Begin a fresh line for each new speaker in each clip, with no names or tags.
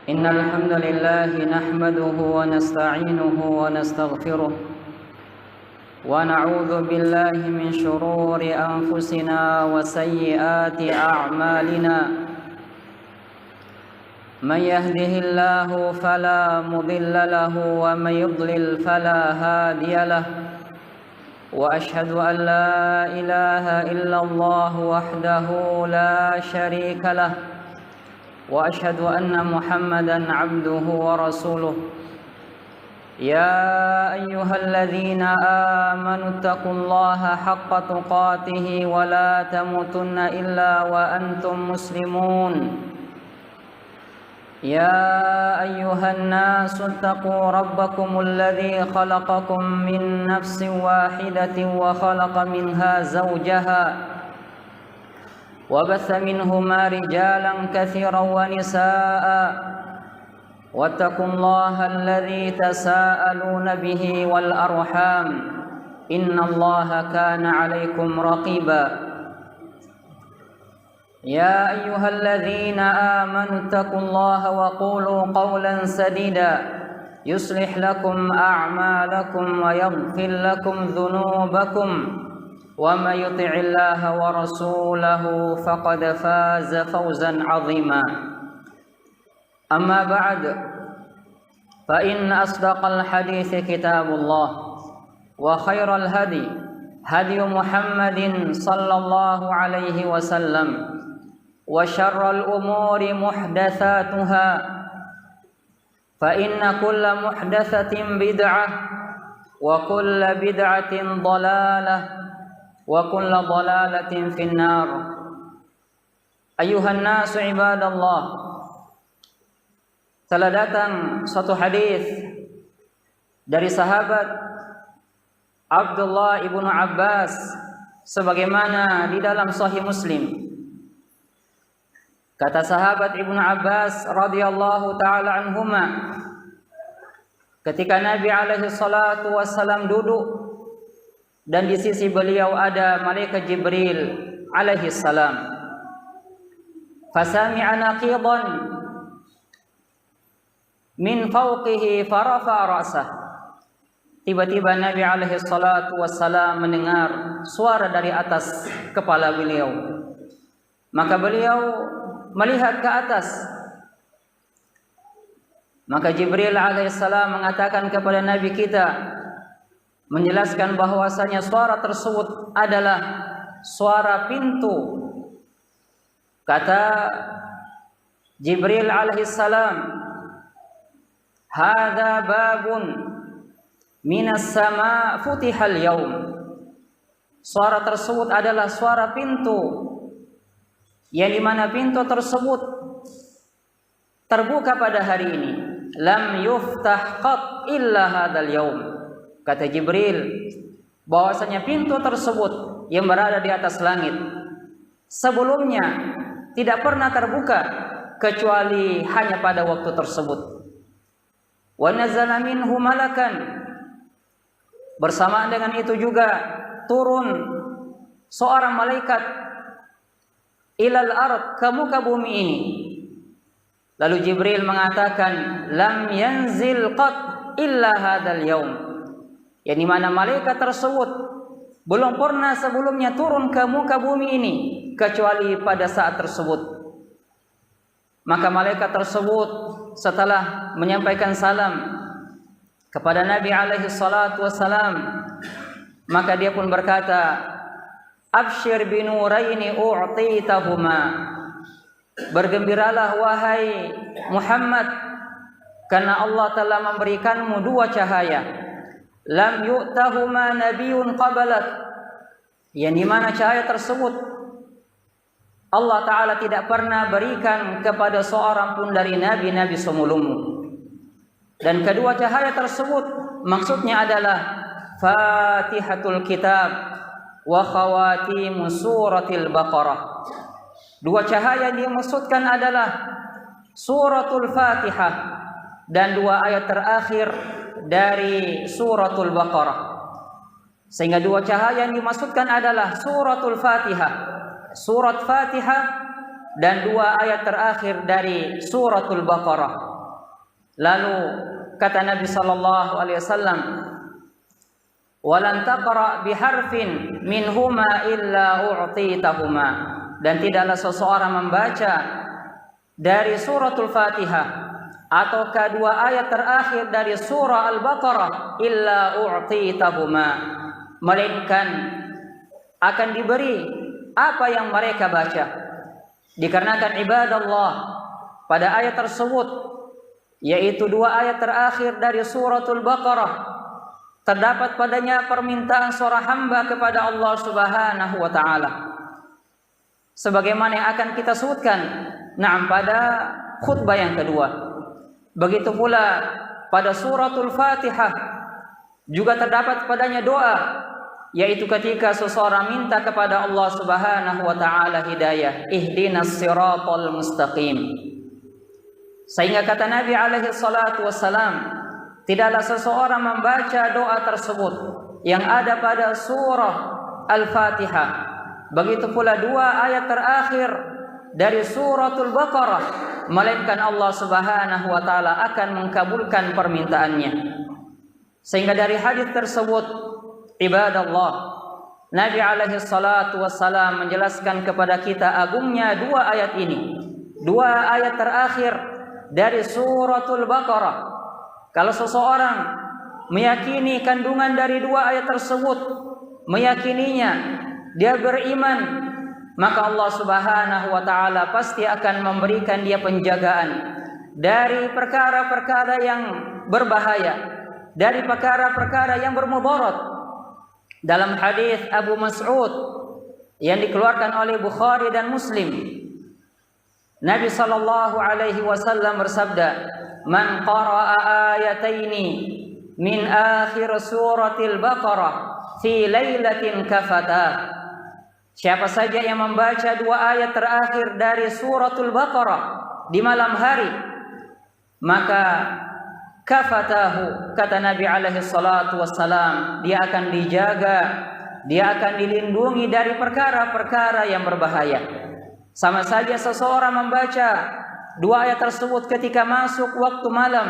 إن الحمد لله نحمده ونستعينه ونستغفره ونعوذ بالله من شرور أنفسنا وسيئات أعمالنا من يهده الله فلا مضل له ومن يضلل فلا هادي له وأشهد أن لا إله إلا الله وحده لا شريك له وأشهد أن محمدًا عبده ورسوله يا أيها الذين آمنوا اتقوا الله حق تقاته ولا تموتن إلا وأنتم مسلمون يا أيها الناس اتقوا ربكم الذي خلقكم من نفس واحدة وخلق منها زوجها وبث منهما رجالا كثيرا ونساء واتقوا الله الذي تساءلون به والأرحام إن الله كان عليكم رقيبا يا أيها الذين آمنوا اتقوا الله وقولوا قولا سديدا يصلح لكم أعمالكم ويغفر لكم ذنوبكم ومن يطع الله ورسوله فقد فاز فوزا عظيما أما بعد فإن أصدق الحديث كتاب الله وخير الهدي هدي محمد صلى الله عليه وسلم وشر الأمور محدثاتها فإن كل محدثة بدعة وكل بدعة ضلالة وكل ضلالة في النار أيها الناس عباد الله. Telah datang suatu hadis dari sahabat Abdullah ibnu Abbas sebagaimana di dalam Sahih Muslim. Kata sahabat Ibnu Abbas radhiyallahu taala anhuma, ketika Nabi alaihi salatu wassalam duduk dan di sisi beliau ada malaikat Jibril alaihi salam. Fasami'a naqidan min fawqihi farafa ra'sah. Tiba-tiba Nabi alaihi salatu wassalam mendengar suara dari atas kepala beliau. Maka beliau melihat ke atas. Maka Jibril alaihi salam mengatakan kepada Nabi kita, menjelaskan bahwasanya suara tersebut adalah suara pintu. Kata Jibril alaihi salam, "Hadza babun minas sama futihal yaum." Suara tersebut adalah suara pintu, yang dimana pintu tersebut terbuka pada hari ini. Lam yuftah qat illa hadzal yaum. Kata Jibril, bahwasanya pintu tersebut yang berada di atas langit sebelumnya tidak pernah terbuka kecuali hanya pada waktu tersebut. Wa nazala minhu malakan. Bersamaan dengan itu juga turun seorang malaikat ilal ard, ke muka bumi ini. Lalu Jibril mengatakan, lam yanzil qat illa hadzal yaum. Yang dimana malaikat tersebut belum pernah sebelumnya turun ke muka bumi ini kecuali pada saat tersebut. Maka malaikat tersebut setelah menyampaikan salam kepada Nabi alaihi salatu wassalam, maka dia pun berkata, absyir binuraini u'titahuma. Bergembiralah wahai Muhammad, karena Allah telah memberikanmu dua cahaya. Lam yu'tahuma nabiyyun qabalak. Yang dimana cahaya tersebut Allah Ta'ala tidak pernah berikan kepada seorang pun dari nabi-nabi sebelummu. Dan kedua cahaya tersebut maksudnya adalah Fatihatul Kitab wa khawatimu suratil Baqarah. Dua cahaya yang dimaksudkan adalah suratul Fatihah dan dua ayat terakhir dari suratul Baqarah. Sehingga dua cahaya yang dimaksudkan adalah suratul Fatihah, surat Fatihah, dan dua ayat terakhir dari suratul Baqarah. Lalu kata Nabi sallallahu alaihi wasallam, "Walan taqra biharfin minhuma illa u'titahuma." Dan tidaklah seseorang membaca dari suratul Fatihah atau kedua ayat terakhir dari surah Al-Baqarah illa u'titahuma, melainkan akan diberi apa yang mereka baca. Dikarenakan ibadallah, pada ayat tersebut, yaitu dua ayat terakhir dari suratul Baqarah, terdapat padanya permintaan seorang hamba kepada Allah Subhanahu wa taala. Sebagaimana yang akan kita sebutkan pada khutbah yang kedua. Begitu pula pada suratul Fatihah juga terdapat padanya doa, yaitu ketika seseorang minta kepada Allah Subhanahu wa taala hidayah, ihdinas siratal mustaqim. Sehingga kata Nabi alaihi salatu wassalam, tidaklah seseorang membaca doa tersebut yang ada pada surah Al-Fatihah, begitu pula dua ayat terakhir dari suratul Baqarah, melainkan Allah Subhanahu wa taala akan mengkabulkan permintaannya. Sehingga dari hadis tersebut, ibadallah, Nabi alaihi salatu wassalam menjelaskan kepada kita agungnya dua ayat ini, dua ayat terakhir dari suratul Baqarah. Kalau seseorang meyakini kandungan dari dua ayat tersebut, meyakininya, dia beriman, maka Allah Subhanahu wa taala pasti akan memberikan dia penjagaan dari perkara-perkara yang berbahaya, dari perkara-perkara yang bermudarat. Dalam hadis Abu Mas'ud yang dikeluarkan oleh Bukhari dan Muslim, Nabi sallallahu alaihi wasallam bersabda, "Man qara'a ayataini min akhir suratil Baqarah fi lailatin kafatah." Siapa saja yang membaca dua ayat terakhir dari suratul Baqarah di malam hari, maka kafatahu, kata Nabi alaihi salatu wassalam, dia akan dijaga, dia akan dilindungi dari perkara-perkara yang berbahaya. Sama saja seseorang membaca dua ayat tersebut ketika masuk waktu malam,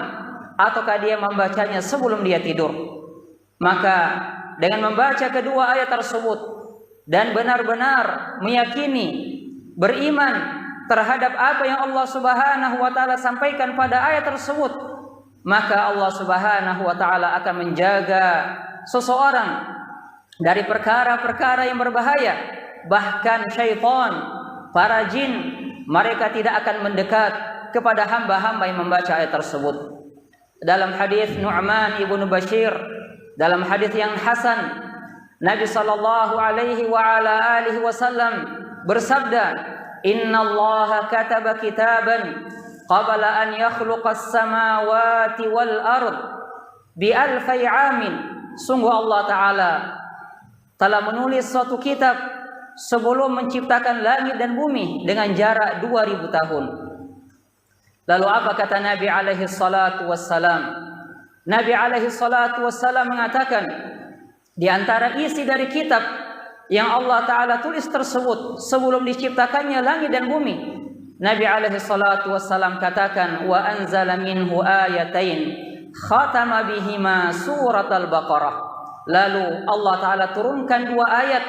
ataukah dia membacanya sebelum dia tidur, maka dengan membaca kedua ayat tersebut dan benar-benar meyakini, beriman terhadap apa yang Allah Subhanahu wa taala sampaikan pada ayat tersebut, maka Allah Subhanahu wa taala akan menjaga seseorang dari perkara-perkara yang berbahaya. Bahkan syaitan, para jin, mereka tidak akan mendekat kepada hamba-hamba yang membaca ayat tersebut. Dalam hadis Nu'man ibnu Bashir, dalam hadis yang hasan, Nabi sallallahu alaihi wa ala alihi wasallam bersabda, "Innallaha kataba kitaban qabla an yakhluqas samawati wal ard bi alfi amin." Sungguh Allah taala telah menulis suatu kitab sebelum menciptakan langit dan bumi dengan jarak 2000 tahun. Lalu apa kata Nabi alaihi salatu wassalam? Nabi alaihi salatu wassalam mengatakan, di antara isi dari kitab yang Allah Ta'ala tulis tersebut sebelum diciptakannya langit dan bumi, Nabi alaihi salatu wassalam katakan, "Wa anzala minhu ayatain khatama bihima surat al-Baqarah." Lalu Allah Ta'ala turunkan dua ayat,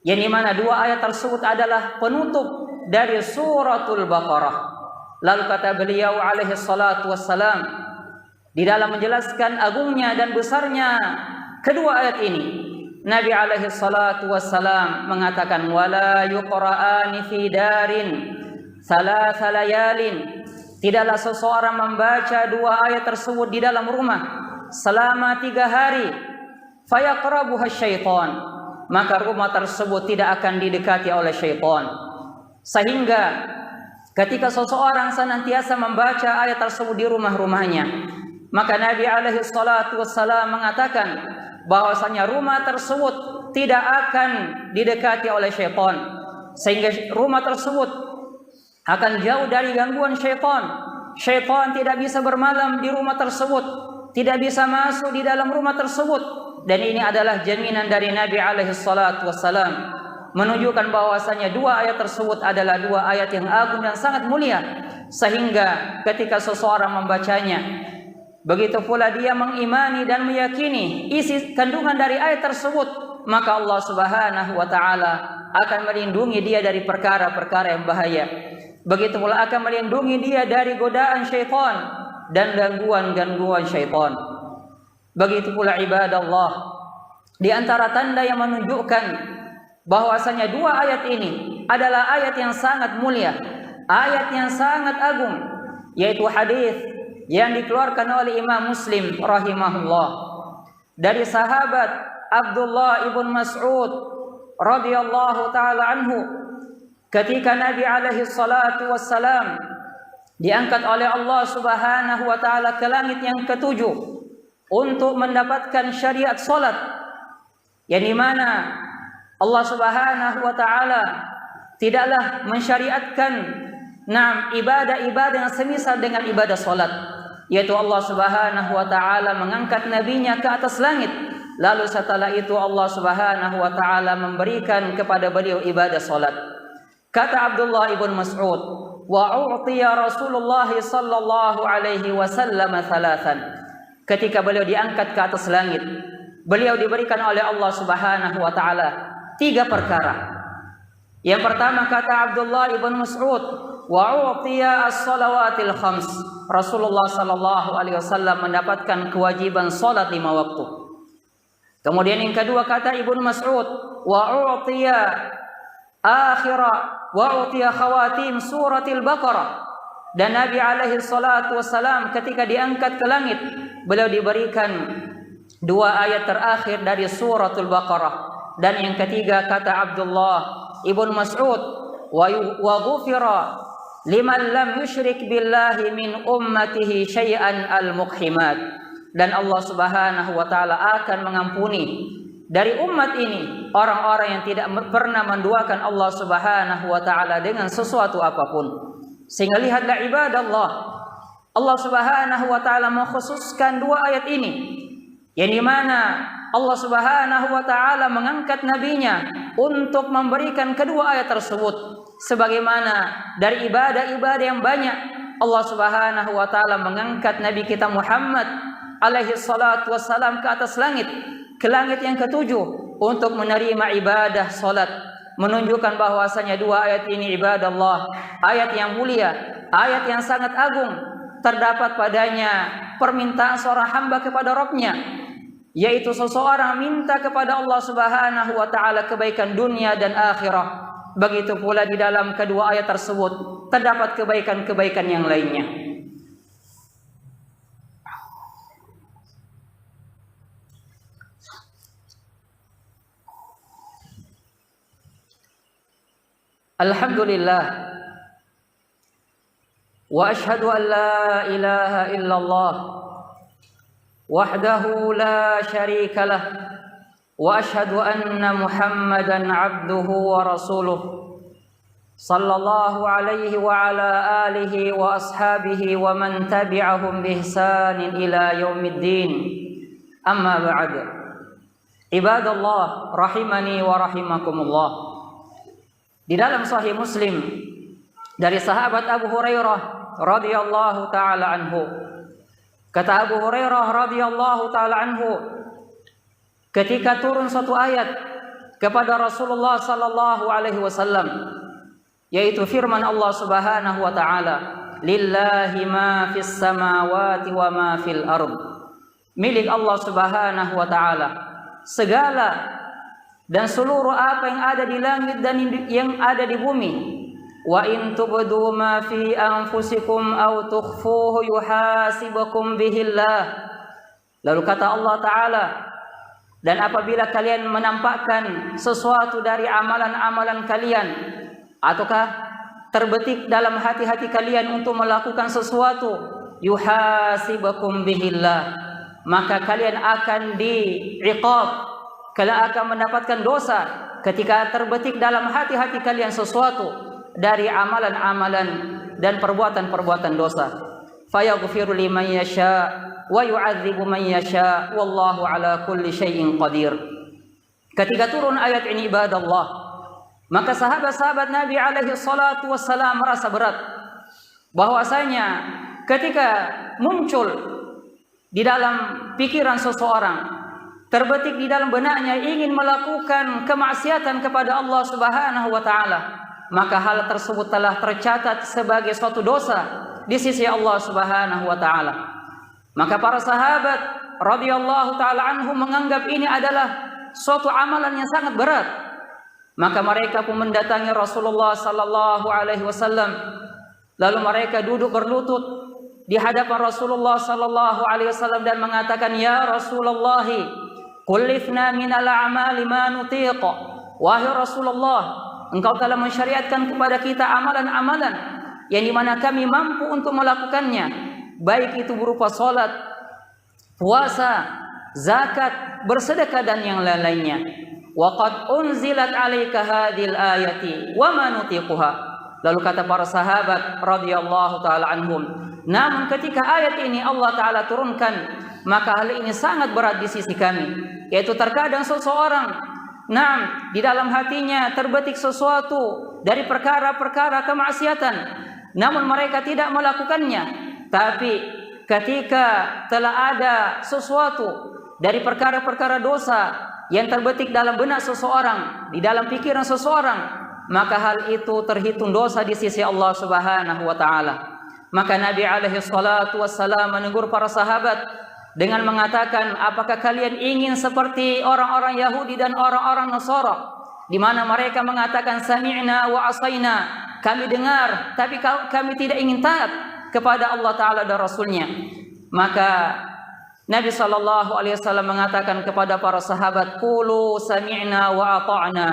yang dimana dua ayat tersebut adalah penutup dari suratul Baqarah. Lalu kata beliau alaihi salatu wassalam, di dalam menjelaskan agungnya dan besarnya kedua ayat ini, Nabi alaihi salatu wassalam mengatakan, "Wala yuqra'ani fi darin thalatha layalin." Tidaklah seseorang membaca dua ayat tersebut di dalam rumah selama 3 hari, fayaqrabuha syaitan, maka rumah tersebut tidak akan didekati oleh syaitan. Sehingga ketika seseorang senantiasa membaca ayat tersebut di rumah-rumahnya, maka Nabi alaihi salatu wassalam mengatakan bahwasanya rumah tersebut tidak akan didekati oleh syaitan, sehingga rumah tersebut akan jauh dari gangguan syaitan. Syaitan tidak bisa bermalam di rumah tersebut, tidak bisa masuk di dalam rumah tersebut. Dan ini adalah jaminan dari Nabi alaihi salatu wassalam, menunjukkan bahwasanya dua ayat tersebut adalah dua ayat yang agung dan sangat mulia. sehingga ketika seseorang membacanya, begitu pula dia mengimani dan meyakini isi kandungan dari ayat tersebut, maka Allah Subhanahu wa taala akan melindungi dia dari perkara-perkara yang bahaya. Begitu pula akan melindungi dia dari godaan syaitan dan gangguan-gangguan syaitan. Begitu pula ibadallah, di antara tanda yang menunjukkan bahwasanya dua ayat ini adalah ayat yang sangat mulia, ayat yang sangat agung, yaitu hadis yang dikeluarkan oleh Imam Muslim rahimahullah dari sahabat Abdullah ibn Mas'ud radhiyallahu taala anhu, ketika Nabi alaihi salatu wassalam diangkat oleh Allah Subhanahu wa taala ke langit yang ketujuh untuk mendapatkan syariat salat, yang dimana Allah Subhanahu wa taala tidaklah mensyariatkan ibadah-ibadah yang semisal dengan ibadah salat, yaitu Allah Subhanahu wa taala mengangkat nabinya ke atas langit, lalu setelah itu Allah Subhanahu wa taala memberikan kepada beliau ibadah salat. Kata Abdullah ibn Mas'ud, wa u'tiya Rasulullah sallallahu alaihi wasallam thalathan. Ketika beliau diangkat ke atas langit, beliau diberikan oleh Allah Subhanahu wa taala 3 perkara. Yang pertama, kata Abdullah ibn Mas'ud, wa u'tiya as-salawatil khams. Rasulullah sallallahu alaihi wasallam mendapatkan kewajiban salat 5 waktu. Kemudian yang kedua, kata Ibnu Mas'ud, wa u'tiya khawatim suratil Baqarah. Dan Nabi alaihi salatu wassalam ketika diangkat ke langit, beliau diberikan 2 ayat terakhir dari suratul Baqarah. Dan yang ketiga, kata Abdullah ibn Mas'ud, wa ghufira liman lam yusyrik billahi min ummatihi syai'an al-muqhimat. Dan Allah Subhanahu wa taala akan mengampuni dari umat ini orang-orang yang tidak pernah menduakan Allah Subhanahu wa taala dengan sesuatu apapun. Sehingga lihatlah ibadallah, Allah Subhanahu wa taala mengkhususkan 2 ayat ini, yang dimana Allah Subhanahu wa taala mengangkat nabinya untuk memberikan kedua ayat tersebut. Sebagaimana dari ibadah-ibadah yang banyak, Allah Subhanahu wa taala mengangkat Nabi kita Muhammad alaihi salatu wassalam ke atas langit, ke langit yang ketujuh untuk menerima ibadah salat, menunjukkan bahwasanya 2 ayat ini ibadallah, ayat yang mulia, ayat yang sangat agung. Terdapat padanya permintaan seorang hamba kepada Rabb-nya, yaitu seseorang minta kepada Allah Subhanahu wa taala kebaikan dunia dan akhirah. Begitu pula di dalam kedua ayat tersebut terdapat kebaikan-kebaikan yang lainnya. Alhamdulillah wa ashhadu an la ilaha illallah wahdahu la syarika lah wa ashhadu anna Muhammadan abduhu wa rasuluh sallallahu alaihi wa ala alihi wa ashabihi wa man tabi'ahum bi ihsanin ila yaumiddin. Amma ba'd. Ibadallah rahimani wa rahimakumullah. Di dalam Sahih Muslim dari sahabat Abu Hurairah radhiyallahu taala anhu, kata Abu Hurairah radhiyallahu taala anhu, ketika turun satu ayat kepada Rasulullah sallallahu alaihi wasallam, yaitu firman Allah Subhanahu wa taala, lillahi ma fis samawati wa ma fil ard. Milik Allah Subhanahu wa taala segala dan seluruh apa yang ada di langit dan yang ada di bumi. Wa in tubdu ma fi anfusikum aw tukhfuhu yuhasibukum bihillah. Lalu kata Allah taala, dan apabila kalian menampakkan sesuatu dari amalan-amalan kalian, ataukah terbetik dalam hati-hati kalian untuk melakukan sesuatu, yuhasibukum bihillah, maka kalian akan diiqab, kalian akan mendapatkan dosa ketika terbetik dalam hati-hati kalian sesuatu dari amalan-amalan dan perbuatan-perbuatan dosa. Fayaghfiru liman yasha wa yu'adzibu man yasha wallahu ala kulli syai'in qadir. Ketika turun ayat ini ibadallah, maka sahabat-sahabat Nabi alaihi salatu wassalam merasa berat bahwasanya ketika muncul di dalam pikiran seseorang, terbetik di dalam benaknya ingin melakukan kemaksiatan kepada Allah Subhanahu wa taala, maka hal tersebut telah tercatat sebagai suatu dosa di sisi Allah Subhanahu wa taala. Maka para sahabat radhiyallahu taala anhum menganggap ini adalah suatu amalan yang sangat berat. Maka mereka pun mendatangi Rasulullah sallallahu alaihi wasallam, lalu mereka duduk berlutut di hadapan Rasulullah sallallahu alaihi wasallam dan mengatakan, "Ya Rasulullah, kullifna minal a'mali ma nutiq." Wahai Rasulullah, Engkau telah mensyariatkan kepada kita amalan-amalan yang dimana kami mampu untuk melakukannya, baik itu berupa salat, puasa, zakat, bersedekah dan yang lain-lainnya. Wa qad unzilat 'alaika hadhil ayati wa ma nutiquha. Lalu kata para sahabat radhiyallahu taala anhum, namun ketika ayat ini Allah taala turunkan, maka hal ini sangat berat di sisi kami, yaitu terkadang seseorang di dalam hatinya terbetik sesuatu dari perkara-perkara kemaksiatan, namun mereka tidak melakukannya. Tapi ketika telah ada sesuatu dari perkara-perkara dosa yang terbetik dalam benak seseorang, di dalam pikiran seseorang, maka hal itu terhitung dosa di sisi Allah Subhanahu wa taala. Maka Nabi alaihi salatu wassalam menegur para sahabat dengan mengatakan, apakah kalian ingin seperti orang-orang Yahudi dan orang-orang Nasara, di mana mereka mengatakan sami'na wa asaina, kami dengar tapi kami tidak ingin taat kepada Allah taala dan Rasulnya. Maka Nabi sallallahu alaihi wasallam mengatakan kepada para sahabat, qulu sami'na wa ata'na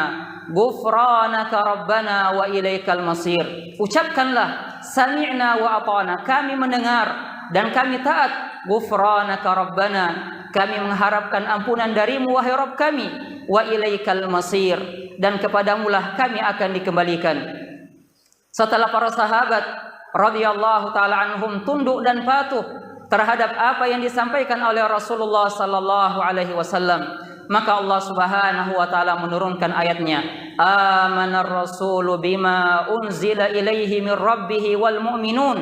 ghufranaka rabbana wa ilaikal masir. Ucapkanlah sami'na wa ata'na, kami mendengar dan kami taat, ghufranaka rabbana, kami mengharapkan ampunan darimu wahai Rabb kami, wa ilaikal masir, dan kepadamulah kami akan dikembalikan. Setelah para sahabat radhiyallahu taala anhum tunduk dan patuh terhadap apa yang disampaikan oleh Rasulullah sallallahu alaihi wasallam, maka Allah Subhanahu wa taala menurunkan ayatnya, amanar rasulu bima unzila ilaihi min rabbih wal mu'minun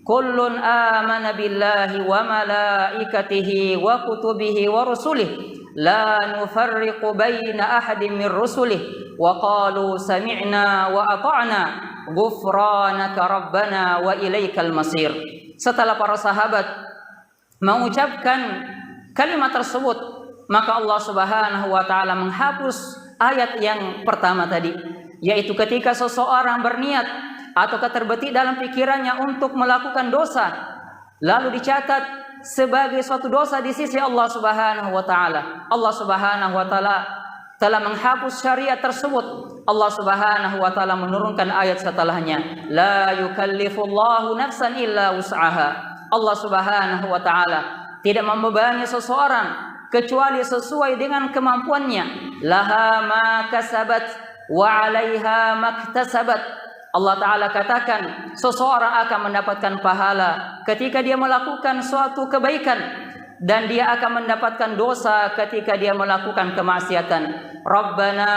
kullun amana billahi wa malaikatihi wa kutubihi wa rusulihi la nufarriqu baina ahadin min rusulihi wa qalu sami'na wa ata'na ghufranaka rabbana wa ilaikal masir. Setelah para sahabat mengucapkan kalimat tersebut, maka Allah Subhanahu wa taala menghapus ayat yang pertama tadi, yaitu ketika seseorang berniat atau terbetik dalam pikirannya untuk melakukan dosa, lalu dicatat sebagai suatu dosa di sisi Allah Subhanahu wa taala. Allah Subhanahu wa taala telah menghapus syariat tersebut. Allah Subhanahu wa taala menurunkan ayat setelahnya, la yukallifullahu nafsan illa wus'aha. Allah Subhanahu wa taala tidak membebani seseorang kecuali sesuai dengan kemampuannya. Laha ma kasabat wa 'alaiha maktasabat. Allah taala katakan seseorang akan mendapatkan pahala ketika dia melakukan suatu kebaikan, dan dia akan mendapatkan dosa ketika dia melakukan kemaksiatan. Rabbana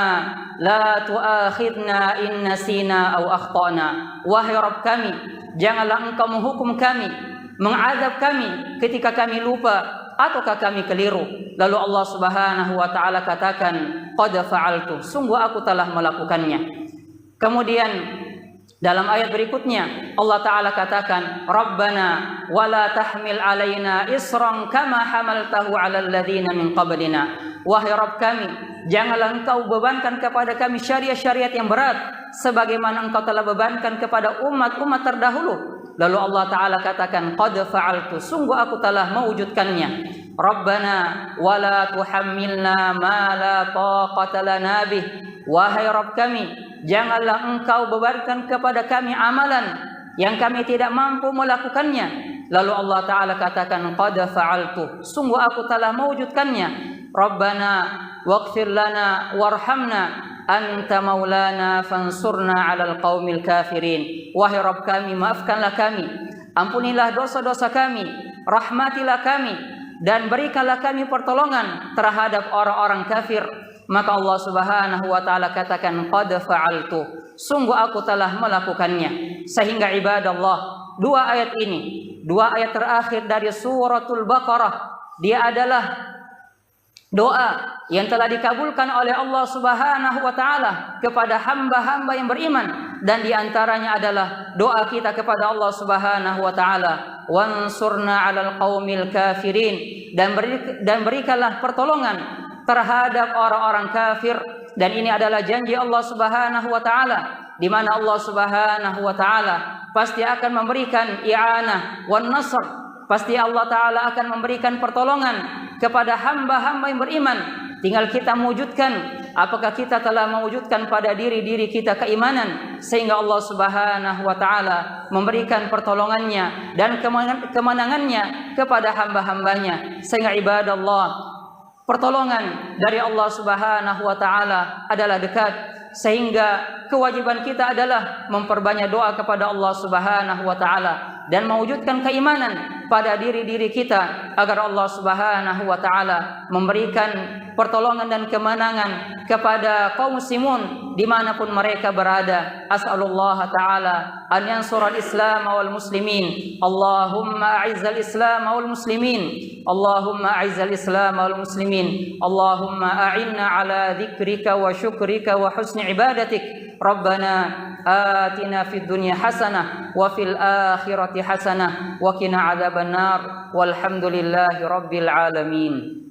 la tu'akhidna in nasina aw akhtana. Wahai Rabb kami, janganlah Engkau menghukum kami, mengazab kami ketika kami lupa ataukah kami keliru. Lalu Allah Subhanahu wa taala katakan, qad fa'altu, sungguh aku telah melakukannya. Kemudian dalam ayat berikutnya Allah taala katakan, Rabbana wala tahmil alaina isran kama hamaltahu 'alal ladzina min qablina. Wahai Rabb kami, janganlah Engkau bebankan kepada kami syariat-syariat yang berat sebagaimana Engkau telah bebankan kepada umat-umat terdahulu. Lalu Allah taala katakan, qad fa'altu, sungguh aku telah mewujudkannya. Rabbana wala tuhammilna ma la taqata lana bih. Wahai Rabb kami, janganlah Engkau bebankan kepada kami amalan yang kami tidak mampu melakukannya. Lalu Allah taala katakan, qad fa'altu, sungguh aku telah mewujudkannya. Rabbana waghfir lana warhamna anta maulana fansurna 'alal qaumil kafirin. Wahai Rabb kami, maafkanlah kami, ampunilah dosa-dosa kami, rahmatilah kami, dan berikanlah kami pertolongan terhadap orang-orang kafir. Maka Allah Subhanahu wa taala katakan, qad fa'altu, sungguh aku telah melakukannya. Sehingga ibadallah, dua ayat ini, dua ayat terakhir dari suratul Baqarah, dia adalah doa yang telah dikabulkan oleh Allah Subhanahu wa taala kepada hamba-hamba yang beriman, dan diantaranya adalah doa kita kepada Allah Subhanahu wa taala, wansurna 'alal qaumil kafirin, dan berikanlah pertolongan terhadap orang-orang kafir. Dan ini adalah janji Allah Subhanahu wa taala, di mana Allah Subhanahu wa taala pasti akan memberikan i'anah wan nasr. Pasti Allah Ta'ala akan memberikan pertolongan kepada hamba-hamba yang beriman. Tinggal kita mewujudkan, apakah kita telah mewujudkan pada diri kita keimanan, sehingga Allah Subhanahu wa Ta'ala memberikan pertolongannya dan kemenangannya kepada hamba-hambanya. Sehingga ibadallah, pertolongan dari Allah Subhanahu wa Ta'ala adalah dekat, sehingga kewajiban kita adalah memperbanyak doa kepada Allah Subhanahu wa Ta'ala dan mewujudkan keimanan pada diri kita, agar Allah Subhanahu wa taala memberikan pertolongan dan kemenangan kepada kaum muslimun dimanapun mereka berada. As'alullah taala an yansura al-islam wal muslimin. Allahumma a'izzal islam wal muslimin. Allahumma a'izzal islam wal muslimin. Allahumma a'inna ala dzikrika wa syukrika wa husni ibadatik. Rabbana atina fid dunya hasanah wa fil akhirati hasanah wa qina adzabannar. Walhamdulillahi rabbil alamin.